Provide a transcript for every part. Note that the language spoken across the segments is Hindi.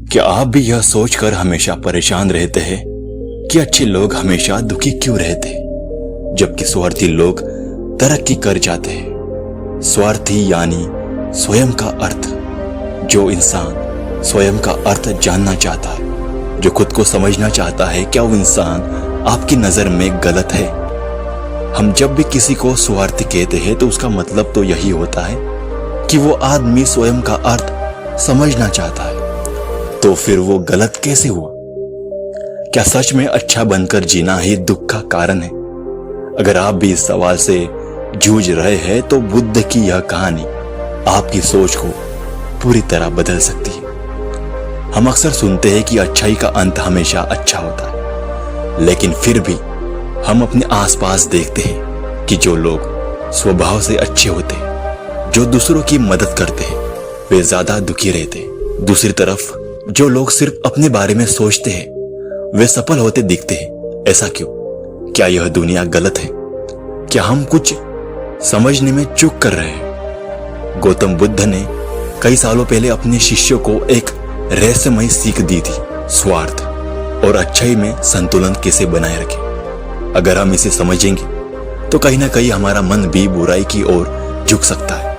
क्या आप भी यह सोचकर हमेशा परेशान रहते हैं कि अच्छे लोग हमेशा दुखी क्यों रहते हैं, जबकि स्वार्थी लोग तरक्की कर जाते हैं? स्वार्थी यानी स्वयं का अर्थ। जो इंसान स्वयं का अर्थ जानना चाहता है, जो खुद को समझना चाहता है, क्या वो इंसान आपकी नजर में गलत है? हम जब भी किसी को स्वार्थी कहते हैं तो उसका मतलब तो यही होता है कि वो आदमी स्वयं का अर्थ समझना चाहता है। तो फिर वो गलत कैसे हुआ? क्या सच में अच्छा बनकर जीना ही दुख का कारण है? अगर आप भी इस सवाल से जूझ रहे हैं तो बुद्ध की यह कहानी आपकी सोच को पूरी तरह बदल सकती है। हम अक्सर सुनते हैं कि अच्छाई का अंत हमेशा अच्छा होता है, लेकिन फिर भी हम अपने आसपास देखते हैं कि जो लोग स्वभाव से अच्छे होते हैं, जो दूसरों की मदद करते हैं, वे ज्यादा दुखी रहते हैं। दूसरी तरफ जो लोग सिर्फ अपने बारे में सोचते हैं, वे सफल होते दिखते हैं। ऐसा क्यों? क्या यह दुनिया गलत है? क्या हम कुछ समझने में चूक कर रहे हैं? गौतम बुद्ध ने कई सालों पहले अपने शिष्यों को एक रहस्यमयी सीख दी थी, स्वार्थ और अच्छाई में संतुलन कैसे बनाए रखें। अगर हम इसे समझेंगे तो कहीं ना कहीं हमारा मन भी बुराई की ओर झुक सकता है।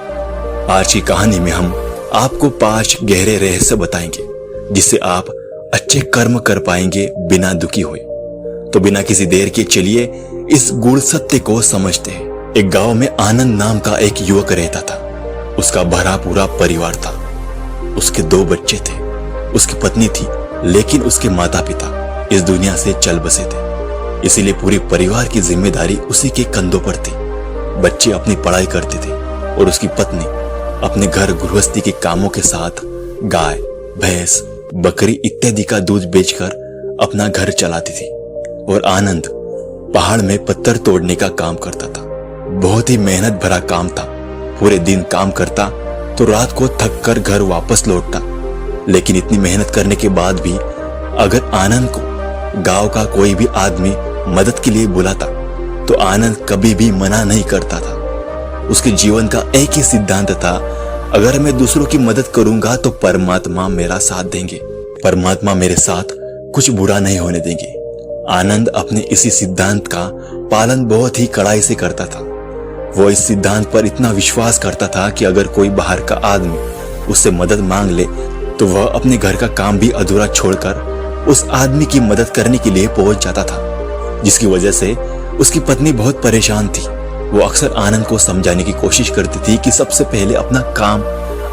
आज की कहानी में हम आपको 5 गहरे रहस्य बताएंगे जिससे आप अच्छे कर्म कर पाएंगे बिना दुखी हुए। तो बिना किसी देर के चलिए इस गूढ़ सत्य को समझते हैं। एक गांव में आनंद नाम का एक युवक रहता था। उसका भरा पूरा परिवार था। उसके 2 बच्चे थे, उसकी पत्नी थी, लेकिन उसके माता पिता इस दुनिया से चल बसे थे। इसीलिए पूरे परिवार की जिम्मेदारी उसी के कंधों पर थी। बच्चे अपनी पढ़ाई करते थे और उसकी पत्नी अपने घर गृहस्थी के कामों के साथ गाय, भैंस, बकरी इत्यादि का दूध बेचकर अपना घर चलाती थी। और आनंद पहाड़ में पत्थर तोड़ने का काम करता था। बहुत ही मेहनत भरा काम था। पूरे दिन काम करता तो रात को थक कर घर वापस लौटता। लेकिन इतनी मेहनत करने के बाद भी अगर आनंद को गांव का कोई भी आदमी मदद के लिए बुलाता तो आनंद कभी भी मना नहीं करता था। उसके जीवन का एक ही सिद्धांत था, अगर मैं दूसरों की मदद करूंगा तो परमात्मा मेरा साथ देंगे, परमात्मा मेरे साथ कुछ बुरा नहीं होने देंगे। आनंद अपने इसी सिद्धांत का पालन बहुत ही कड़ाई से करता था। वो इस सिद्धांत पर इतना विश्वास करता था कि अगर कोई बाहर का आदमी उससे मदद मांग ले तो वह अपने घर का काम भी अधूरा छोड़कर उस आदमी की मदद करने के लिए पहुंच जाता था, जिसकी वजह से उसकी पत्नी बहुत परेशान थी। वो अक्सर आनंद को समझाने की कोशिश करती थी कि सबसे पहले अपना काम,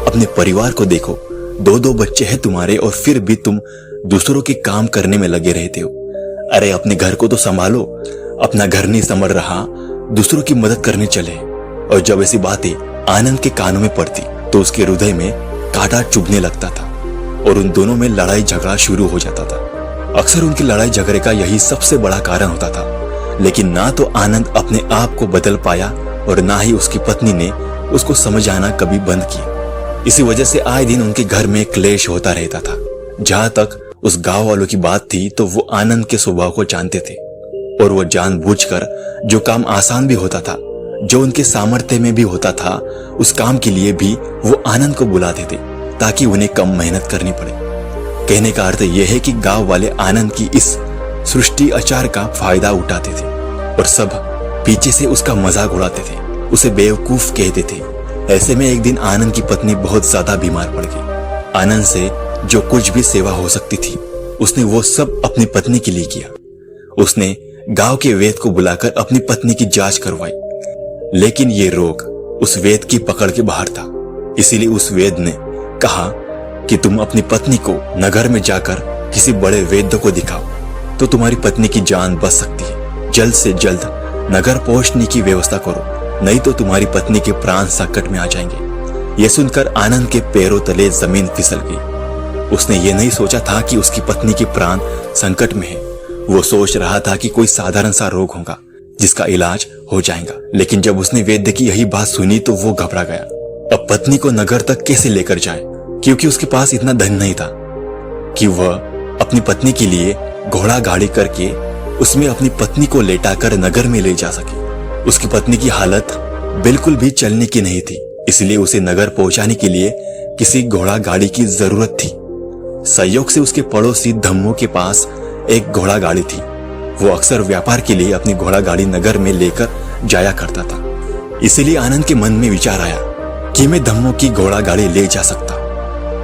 अपने परिवार को देखो। 2 बच्चे हैं तुम्हारे और फिर भी तुम दूसरों के काम करने में लगे रहते हो। अरे अपने घर को तो संभालो। अपना घर नहीं संभल रहा, दूसरों की मदद करने चले। और जब ऐसी बातें आनंद के कानों में पड़ती तो उसके हृदय में कांटा चुभने लगता था और उन दोनों में लड़ाई झगड़ा शुरू हो जाता था। अक्सर उनकी लड़ाई झगड़े का यही सबसे बड़ा कारण होता था। लेकिन ना तो आनंद अपने आप को बदल पाया और ना ही उसकी पत्नी ने उसको समझाना कभी बंद किया। इसी वजह से आए दिन उनके घर में क्लेश होता रहता था। जहां तक उस गांव वालों की बात थी तो वो आनंद के स्वभाव को जानते थे और वो जानबूझकर जो काम आसान भी होता था, जो उनके सामर्थ्य में भी होता था, उस काम के लिए भी वो आनंद को बुलाते थे ताकि उन्हें कम मेहनत करनी पड़े। कहने का अर्थ यह है कि गांव वाले आनंद की इस सृष्टि आचार का फायदा उठाते थे और सब पीछे से उसका मजाक उड़ाते थे, उसे बेवकूफ कहते थे। ऐसे में एक दिन आनंद की पत्नी बहुत ज्यादा बीमार पड़ गई। आनंद से जो कुछ भी सेवा हो सकती थी उसने वो सब अपनी पत्नी के लिए किया। उसने गांव के वैद्य को बुलाकर अपनी पत्नी की जांच करवाई, लेकिन ये रोग उस वैद्य की पकड़ के बाहर था। इसीलिए उस वैद्य ने कहा कि तुम अपनी पत्नी को नगर में जाकर किसी बड़े वैद्य को दिखाओ तो तुम्हारी पत्नी की जान बच सकती है। जल्द से जल्द नगर पहुंचने की व्यवस्था करो, नहीं तो तुम्हारी पत्नी के प्राण संकट में आ जाएंगे। यह सुनकर आनंद के पैरों तले जमीन फिसल गई। उसने ये नहीं सोचा था कि उसकी पत्नी के प्राण संकट में है। वो सोच रहा था कि कोई साधारण सा रोग होगा जिसका इलाज हो जाएगा। लेकिन जब उसने वैद्य की यही बात सुनी तो वो घबरा गया। अब पत्नी को नगर तक कैसे लेकर जाए, क्योंकि उसके पास इतना धन नहीं था कि वह अपनी पत्नी के लिए घोड़ा गाड़ी करके उसमें अपनी पत्नी को लेटाकर नगर में ले जा सके। उसकी पत्नी की हालत बिल्कुल भी चलने की नहीं थी, इसलिए उसे नगर पहुंचाने के लिए किसी घोड़ा गाड़ी की जरूरत थी। संयोग से उसके पड़ोसी धम्मो के पास एक घोड़ा गाड़ी थी। वो अक्सर व्यापार के लिए अपनी घोड़ा गाड़ी नगर में लेकर जाया करता था। इसीलिए आनंद के मन में विचार आया कि मैं धम्मो की घोड़ा गाड़ी ले जा सकता।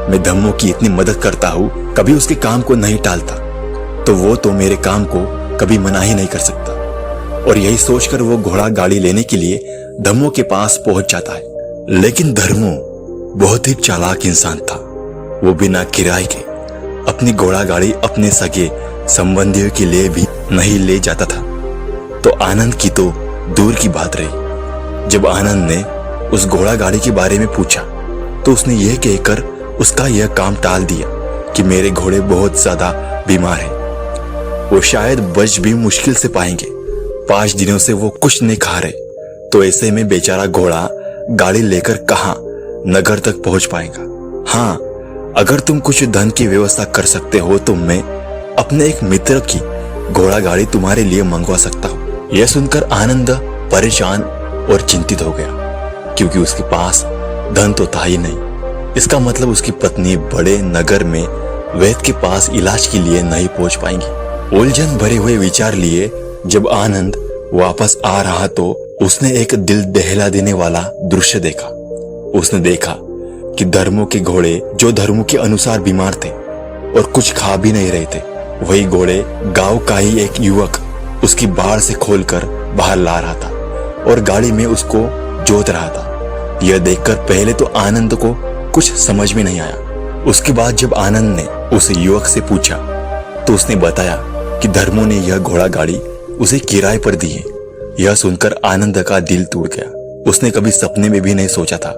मैं धम्मो की इतनी मदद करता हूँ, कभी उसके काम को नहीं टालता, तो वो तो मेरे काम को कभी मना ही नहीं कर सकता। और यही सोचकर वो घोड़ा गाड़ी लेने के लिए धम्मो के पास पहुंच जाता है। लेकिन धर्मो बहुत ही चालाक इंसान था। वो बिना किराए के अपनी घोड़ा गाड़ी अपने सगे संबंधियों के लिए भी नहीं ले जाता था। तो आनंद की तो दूर की बात रही। जब आनंद ने उस घोड़ा गाड़ी के बारे में पूछा तो उसने यह कहकर उसका यह काम टाल दिया कि मेरे घोड़े बहुत ज्यादा बीमार हैं, वो शायद बच भी मुश्किल से पाएंगे। 5 दिनों से वो कुछ नहीं खा रहे, तो ऐसे में बेचारा घोड़ा गाड़ी लेकर कहाँ नगर तक पहुंच पाएगा। हाँ, अगर तुम कुछ धन की व्यवस्था कर सकते हो तो मैं अपने एक मित्र की घोड़ा गाड़ी तुम्हारे लिए मंगवा सकता हूँ। यह सुनकर आनंद परेशान और चिंतित हो गया, क्योंकि उसके पास धन तो था ही नहीं। इसका मतलब उसकी पत्नी बड़े नगर में वैद्य के पास इलाज के लिए नहीं पहुंच पाएंगी। उलझन भरे हुए विचार लिए जब आनंद वापस आ रहा तो उसने एक दिल दहला देने वाला दृश्य देखा। उसने देखा कि धर्मो के घोड़े, जो धर्मो के अनुसार बीमार थे और कुछ खा भी नहीं रहे थे, वही घोड़े गांव का ही एक युवक उसकी बाड़ से खोलकर बाहर ला रहा था और गाड़ी में उसको जोत रहा था। यह देखकर पहले तो आनंद को कुछ समझ में नहीं आया। उसके बाद जब आनंद ने उस युवक से पूछा तो उसने बताया कि धर्मो ने यह घोड़ा गाड़ी उसे किराए पर दी है। यह सुनकर आनंद का दिल टूट गया। उसने कभी सपने में भी नहीं सोचा था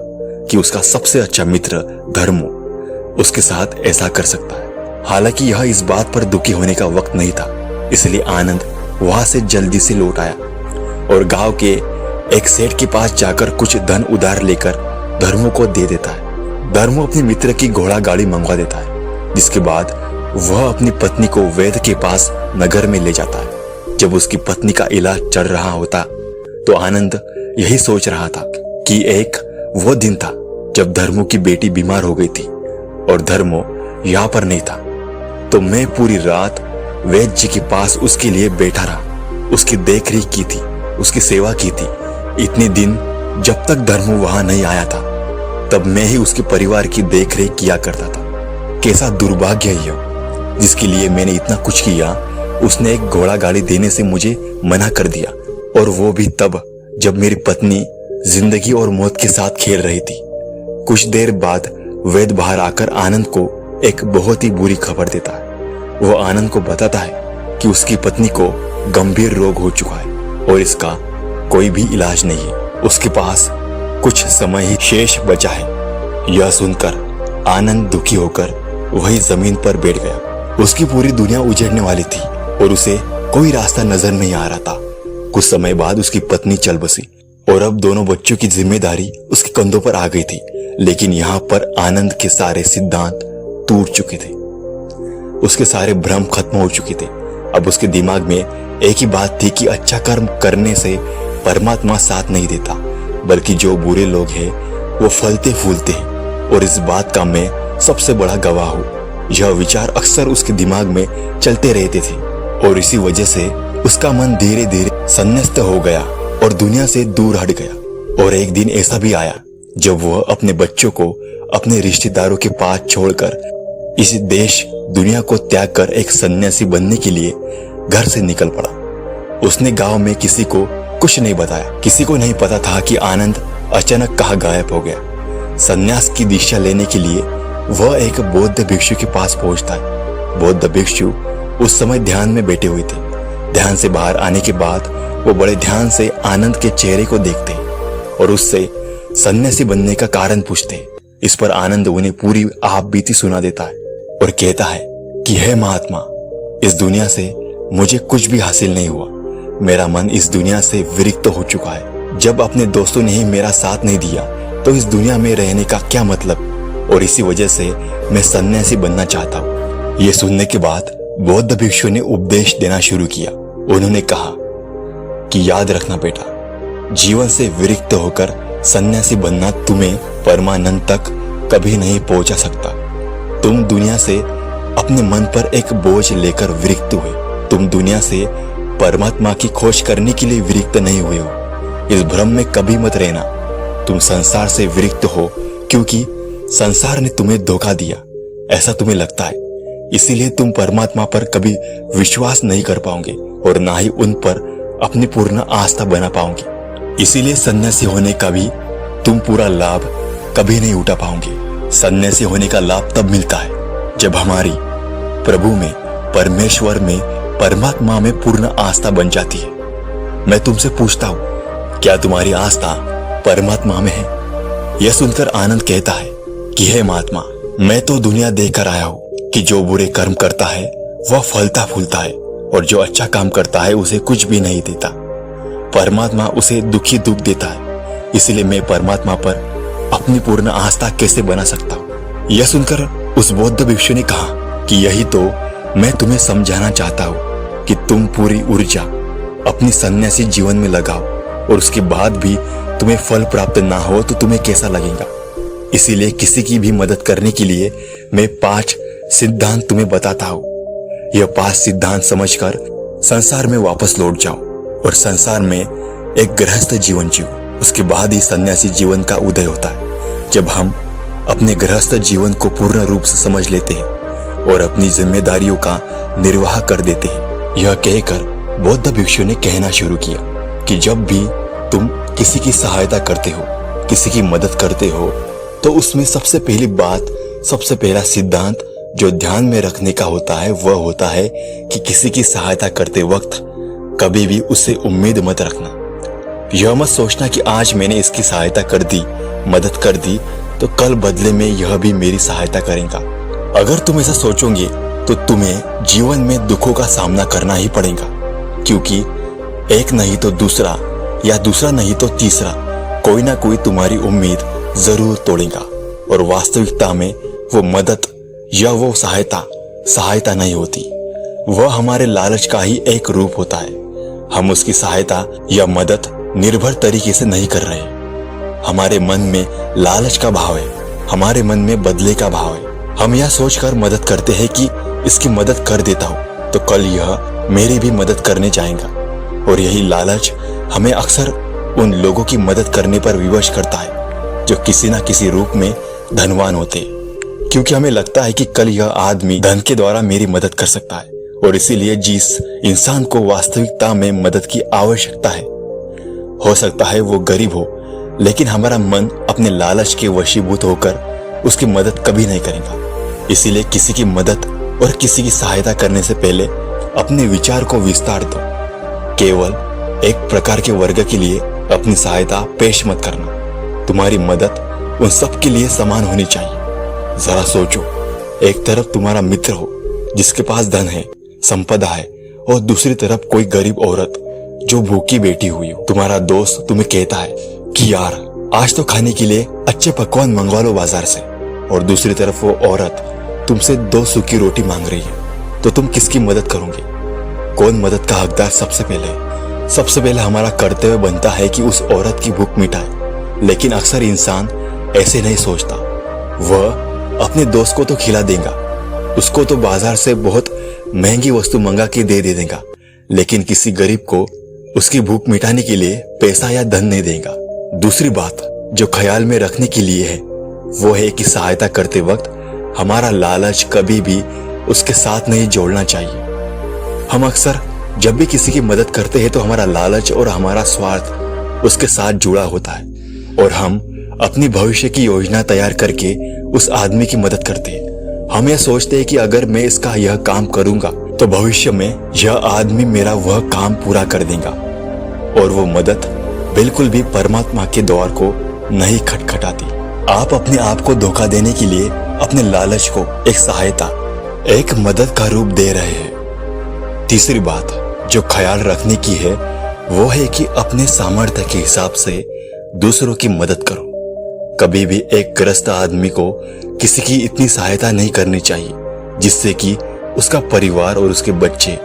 कि उसका सबसे अच्छा मित्र धर्मो उसके साथ ऐसा कर सकता है। हालांकि यह इस बात पर दुखी होने का वक्त नहीं था, इसलिए आनंद वहां से जल्दी से लौट आया और गांव के एक सेठ के पास जाकर कुछ धन उधार लेकर धर्मो को दे देता है। धर्मो अपने मित्र की घोड़ा गाड़ी मंगवा देता है, जिसके बाद वह अपनी पत्नी को वैद्य के पास नगर में ले जाता है। जब उसकी पत्नी का इलाज चल रहा होता तो आनंद यही सोच रहा था कि एक वो दिन था जब धर्मो की बेटी बीमार हो गई थी और धर्मो यहाँ पर नहीं था। तो मैं पूरी रात वैद्य जी के पास उसके लिए बैठा रहा, उसकी देखरेख की थी, उसकी सेवा की थी। इतने दिन जब तक धर्मो वहां नहीं आया था तब मैं ही उसके परिवार की देखरेख किया करता था। कैसा दुर्भाग्य है यह, जिसके लिए मैंने इतना कुछ किया, उसने एक घोड़ा गाड़ी देने से मुझे मना कर दिया, और वो भी तब जब मेरी पत्नी जिंदगी और मौत के साथ खेल रही थी। कुछ देर बाद वैद्य बाहर आकर आनंद को एक बहुत ही बुरी खबर देता है। वो आनंद को बताता है कि उसकी पत्नी को गंभीर रोग हो चुका है और इसका कोई भी इलाज नहीं है। उसके पास कुछ समय ही शेष बचा है। यह सुनकर आनंद दुखी होकर वही जमीन पर बैठ गया। उसकी पूरी दुनिया उजड़ने वाली थी और उसे कोई रास्ता नजर नहीं आ रहा था। कुछ समय बाद उसकी पत्नी चल बसी और अब दोनों बच्चों की जिम्मेदारी उसके कंधों पर आ गई थी। लेकिन यहाँ पर आनंद के सारे सिद्धांत टूट चुके थे, उसके सारे भ्रम खत्म हो चुके थे। अब उसके दिमाग में एक ही बात थी कि अच्छा कर्म करने से परमात्मा साथ नहीं देता, बल्कि जो बुरे लोग हैं वो फलते फूलते हैं, और इस बात का मैं सबसे बड़ा गवाह हूँ। यह विचार अक्सर उसके दिमाग में चलते रहते थे और इसी वजह से उसका मन धीरे धीरे संन्यास्त हो गया और दुनिया से दूर हट गया। और एक दिन ऐसा भी आया जब वह अपने बच्चों को अपने रिश्तेदारों के पास छोड़कर इस देश दुनिया को त्याग कर एक सन्यासी बनने के लिए घर से निकल पड़ा। उसने गांव में किसी को कुछ नहीं बताया। किसी को नहीं पता था कि आनंद अचानक कहाँ गायब हो गया। सन्यास की दीक्षा लेने के लिए वह एक बौद्ध भिक्षु के पास पहुंचता है। बौद्ध भिक्षु उस समय ध्यान में बैठे हुए थे। ध्यान से बाहर आने के बाद वो बड़े ध्यान से आनंद के चेहरे को देखते और उससे सन्यासी बनने का कारण पूछते। इस पर आनंद उन्हें पूरी आप बीती सुना देता है और कहता है कि हे महात्मा, इस दुनिया से मुझे कुछ भी हासिल नहीं हुआ। मेरा मन इस दुनिया से विरक्त हो चुका है। जब अपने दोस्तों ने ही मेरा साथ नहीं दिया तो इस दुनिया में रहने का क्या मतलब, और इसी वजह से मैं सन्यासी बनना चाहता हूँ। ये सुनने के बाद बौद्ध भिक्षु ने उपदेश देना शुरू किया। उन्होंने कहा कि याद रखना बेटा, जीवन से विरक्त होकर सन्यासी बनना तुम्हें परमानंद तक कभी नहीं पहुंचा सकता। तुम दुनिया से अपने मन पर एक बोझ लेकर विरक्त हुए। तुम दुनिया से परमात्मा की खोज करने के लिए विरक्त नहीं हुए हो। इस भ्रम में कभी मत रहना। तुम संसार से विरक्त हो क्योंकि संसार ने तुम्हें धोखा दिया, ऐसा तुम्हें लगता है। इसीलिए तुम परमात्मा पर कभी विश्वास नहीं कर पाओगे और ना ही उन पर अपनी पूर्ण आस्था बना पाओगे। इसीलिए सन्यासी होने का भी तुम पूरा लाभ कभी नहीं उठा पाओगे। सन्यासी होने का लाभ तब मिलता है जब हमारी प्रभु में, परमेश्वर में, परमात्मा में पूर्ण आस्था बन जाती है। मैं तुमसे पूछता हूं, क्या तुम्हारी आस्था परमात्मा में है? यह सुनकर आनंद कहता है कि हे महात्मा, मैं तो दुनिया देखकर आया हूं कि जो बुरे कर्म करता है वह फलता फूलता है और जो अच्छा काम करता है उसे कुछ भी नहीं देता। परमात्मा उसे दुखी दुख देता है। इसलिए मैं परमात्मा पर अपनी पूर्ण आस्था कैसे बना सकता हूँ? यह सुनकर उस बौद्ध भिक्षु ने कहा कि यही तो मैं तुम्हें समझाना चाहता हूँ कि तुम पूरी ऊर्जा अपनी सन्यासी जीवन में लगाओ और उसके बाद भी तुम्हें फल प्राप्त ना हो तो तुम्हें कैसा लगेगा। इसीलिए किसी की भी मदद करने के लिए मैं 5 सिद्धांत तुम्हें बताता हूँ। यह 5 सिद्धांत समझकर संसार में वापस लौट जाओ और संसार में एक गृहस्थ जीवन जियो। उसके बाद ही सन्यासी जीवन का उदय होता है, जब हम अपने गृहस्थ जीवन को पूर्ण रूप से समझ लेते हैं और अपनी जिम्मेदारियों का निर्वाह कर देते हैं। यह कहकर बौद्ध भिक्षु ने कहना शुरू किया कि जब भी तुम किसी की सहायता करते हो, किसी की मदद करते हो, तो उसमें सबसे पहली बात, सबसे पहला सिद्धांत जो ध्यान में रखने का होता है वह होता है कि किसी की सहायता करते वक्त कभी भी उससे उम्मीद मत रखना। यह मत सोचना कि आज मैंने इसकी सहायता कर दी, मदद कर दी, तो कल बदले में यह भी मेरी सहायता करेगा। अगर तुम ऐसा सोचोगे तो तुम्हें जीवन में दुखों का सामना करना ही पड़ेगा, क्योंकि एक नहीं तो दूसरा या दूसरा नहीं तो तीसरा कोई ना कोई तुम्हारी उम्मीद जरूर तोड़ेगा। और वास्तविकता में वो मदद या वो सहायता नहीं होती, वह हमारे लालच का ही एक रूप होता है। हम उसकी सहायता या मदद निर्भर तरीके से नहीं कर रहे। हमारे मन में लालच का भाव है, हमारे मन में बदले का भाव है। हम यह सोचकर मदद करते हैं कि इसकी मदद कर देता हूं तो कल यह मेरी भी मदद करने जाएगा। और यही लालच हमें अक्सर उन लोगों की मदद करने पर विवश करता है जो किसी न किसी रूप में धनवान होते हैं, क्योंकि हमें लगता है कि कल यह आदमी धन के द्वारा मेरी मदद कर सकता है। और इसीलिए जिस इंसान को वास्तविकता में मदद की आवश्यकता है, हो सकता है वो गरीब हो, लेकिन हमारा मन अपने लालच के वशीभूत होकर उसकी मदद कभी नहीं करेगा। इसीलिए किसी की मदद और किसी की सहायता करने से पहले अपने विचार को विस्तार दो। केवल एक प्रकार के वर्ग के लिए अपनी सहायता पेश मत करना। तुम्हारी मदद उन सब के लिए समान होनी चाहिए। जरा सोचो, एक तरफ तुम्हारा मित्र हो जिसके पास धन है, संपदा है, और दूसरी तरफ कोई गरीब औरत जो भूखी बैठी हुई हो। तुम्हारा दोस्त तुम्हें कहता है कि यार आज तो खाने के लिए अच्छे पकवान मंगवा लो बाजार से, और दूसरी तरफ वो औरत तुमसे 2 सूखी रोटी मांग रही है, तो तुम किसकी मदद करोगे? कौन मदद का हकदार सबसे पहले? सबसे पहले हमारा कर्तव्य बनता है कि उस औरत की भूख मिटाए, लेकिन अक्सर इंसान ऐसे नहीं सोचता। वह अपने दोस्त को तो खिला देगा, उसको तो बाजार से बहुत महंगी वस्तु मंगा के दे देगा, लेकिन किसी गरीब को उसकी भूख मिटाने के लिए पैसा या धन नहीं देगा। दूसरी बात जो ख्याल में रखने के लिए है वो है कि सहायता करते वक्त हमारा लालच कभी भी उसके साथ नहीं जोड़ना चाहिए। हम अक्सर जब भी किसी की मदद करते हैं तो हमारा लालच और हमारा स्वार्थ उसके साथ जुड़ा होता है, और हम अपनी भविष्य की योजना तैयार करके उस आदमी की मदद करते हैं। हम यह सोचते हैं कि अगर मैं इसका यह काम करूंगा तो भविष्य में यह आदमी मेरा वह काम पूरा कर देगा, और वो मदद बिल्कुल भी परमात्मा के द्वार को नहीं खटखटाती। आप अपने आप को धोखा देने के लिए अपने लालच को एक सहायता, एक मदद का रूप दे रहे हैं। तीसरी बात जो ख्याल रखने की है वो है कि अपने सामर्थ्य के हिसाब से दूसरों की मदद करो। कभी भी एक ग्रस्त आदमी को किसी की इतनी सहायता नहीं करनी चाहिए जिससे कि उसका परिवार और उसके बच्चे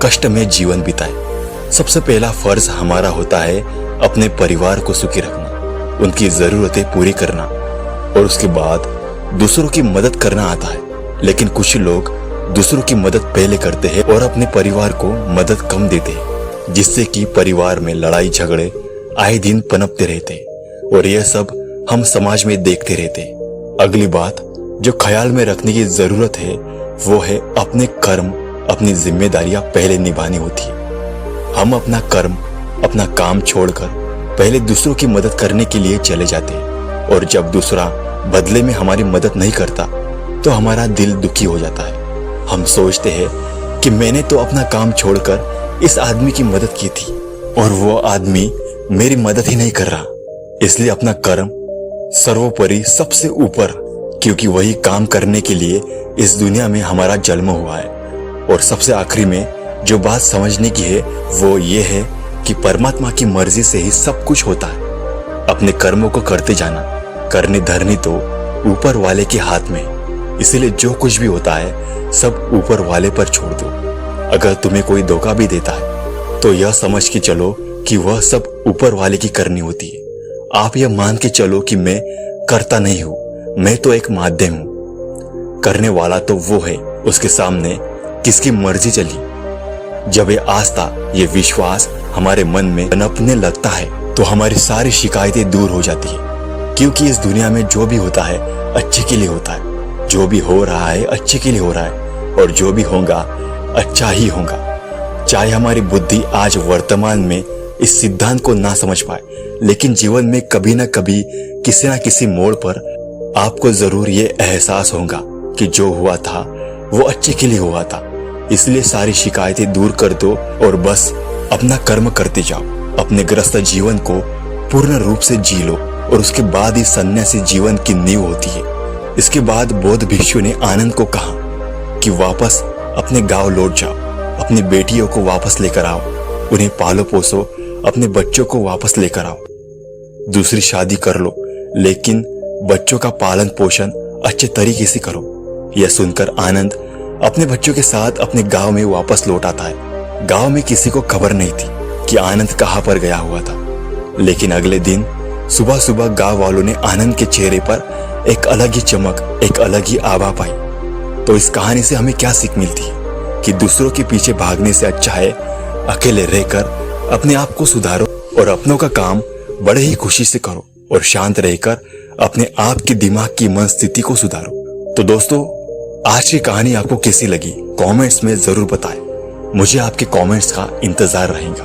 कष्ट में जीवन बिताए। सबसे पहला फर्ज हमारा होता है अपने परिवार को सुखी रखना, उनकी जरूरतें पूरी करना, और उसके बाद दूसरों की मदद करना आता है। लेकिन कुछ लोग दूसरों की मदद पहले करते हैं और अपने परिवार को मदद कम देते हैं, जिससे कि परिवार में लड़ाई झगड़े आए दिन पनपते रहते और यह सब हम समाज में देखते रहते। अगली बात जो ख्याल में रखने की जरूरत है वो है अपने कर्म, अपनी जिम्मेदारियां पहले निभानी होती है। हम अपना कर्म, अपना काम छोड़कर पहले दूसरों की मदद करने के लिए चले जाते हैं और जब दूसरा बदले में हमारी मदद नहीं करता तो हमारा दिल दुखी हो जाता है। हम सोचते हैं कि मैंने तो अपना काम छोड़कर इस आदमी की मदद की थी और वो आदमी मेरी मदद ही नहीं कर रहा, इसलिए अपना कर्म सर्वोपरि, सबसे ऊपर, क्योंकि वही काम करने के लिए इस दुनिया में हमारा जन्म हुआ है। और सबसे आखिरी में जो बात समझने की है वो ये है कि परमात्मा की मर्जी से ही सब कुछ होता है। अपने कर्मों को करते जाना, करनी धरनी तो ऊपर वाले के हाथ में, इसलिए जो कुछ भी होता है सब ऊपर वाले पर छोड़ दो। अगर तुम्हें कोई धोखा भी देता है तो यह समझ के चलो कि वह सब ऊपर वाले की करनी होती है। आप यह मान के चलो कि मैं करता नहीं हूं, मैं तो एक माध्यम हूं। करने वाला तो वो है, उसके सामने किसकी मर्जी चली। जब ये आस्था, ये विश्वास हमारे मन में पनपने लगता है तो हमारी सारी शिकायतें दूर हो जाती है, क्योंकि इस दुनिया में जो भी होता है अच्छे के लिए होता है। जो भी हो रहा है अच्छे के लिए हो रहा है और जो भी होगा अच्छा ही होगा। चाहे हमारी बुद्धि आज वर्तमान में इस सिद्धांत को ना समझ पाए, लेकिन जीवन में कभी ना कभी किसी ना किसी मोड़ पर आपको जरूर ये एहसास होगा कि जो हुआ था वो अच्छे के लिए हुआ था। इसलिए सारी शिकायतें दूर कर दो और बस अपना कर्म करते जाओ। अपने ग्रस्त जीवन को पूर्ण रूप से जी लो और उसके बाद ही सन्यासी जीवन की नींव होती है। इसके बाद बौद्ध भिक्षु ने आनंद को कहा कि वापस अपने गांव लौट जाओ, अपनी बेटियों को वापस लेकर आओ, उन्हें पालो पोसो, अपने बच्चों को वापस लेकर आओ, दूसरी शादी कर लो, लेकिन बच्चों का पालन पोषण अच्छे तरीके से करो। यह सुनकर आनंद अपने बच्चों के साथ अपने गांव में वापस लौट आता है। गांव में किसी को खबर नहीं थी कि आनंद कहां पर गया हुआ था, लेकिन अगले दिन सुबह सुबह गांव वालों ने आनंद के चेहरे पर एक अलग ही चमक, एक अलग ही आभा पाई। तो इस कहानी से हमें क्या सीख मिलती है कि दूसरों के पीछे भागने से अच्छा है अकेले रहकर अपने आप को सुधारो और अपनों का काम बड़े ही खुशी से करो और शांत रहकर अपने आप की दिमाग की मन स्थिति को सुधारो। तो दोस्तों, आज की कहानी आपको कैसी लगी कमेंट्स में जरूर बताएं। मुझे आपके कमेंट्स का इंतजार रहेगा।